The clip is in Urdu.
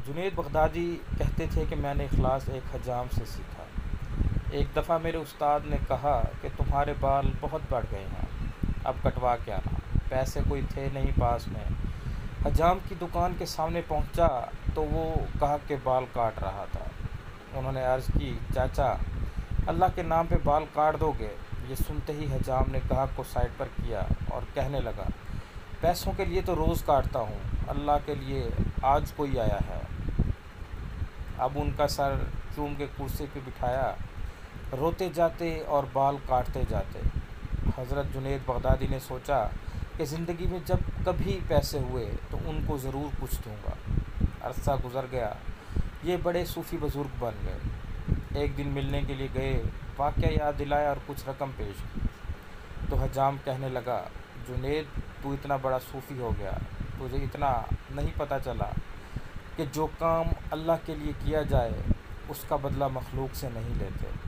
جنید بغدادی کہتے تھے کہ میں نے اخلاص ایک حجام سے سیکھا۔ ایک دفعہ میرے استاد نے کہا کہ تمہارے بال بہت بڑھ گئے ہیں، اب کٹوا کے آنا۔ پیسے کوئی تھے نہیں پاس میں۔ حجام کی دکان کے سامنے پہنچا تو وہ گاہک کے بال کاٹ رہا تھا۔ انہوں نے عرض کی، چاچا اللہ کے نام پہ بال کاٹ دو گے؟ یہ سنتے ہی حجام نے گاہک کو سائڈ پر کیا اور کہنے لگا، پیسوں کے لیے تو روز کاٹتا ہوں، اللہ کے لیے آج کوئی آیا ہے۔ اب ان کا سر چوم کے کرسی پہ بٹھایا، روتے جاتے اور بال کاٹتے جاتے۔ حضرت جنید بغدادی نے سوچا کہ زندگی میں جب کبھی پیسے ہوئے تو ان کو ضرور کچھ دوں گا۔ عرصہ گزر گیا، یہ بڑے صوفی بزرگ بن گئے۔ ایک دن ملنے کے لیے گئے، واقعہ یاد دلایا اور کچھ رقم پیش کی تو حجام کہنے لگا، جنید تو اتنا بڑا صوفی ہو گیا، تجھے اتنا نہیں پتہ چلا کہ جو کام اللہ کے لیے کیا جائے اس کا بدلہ مخلوق سے نہیں لیتے۔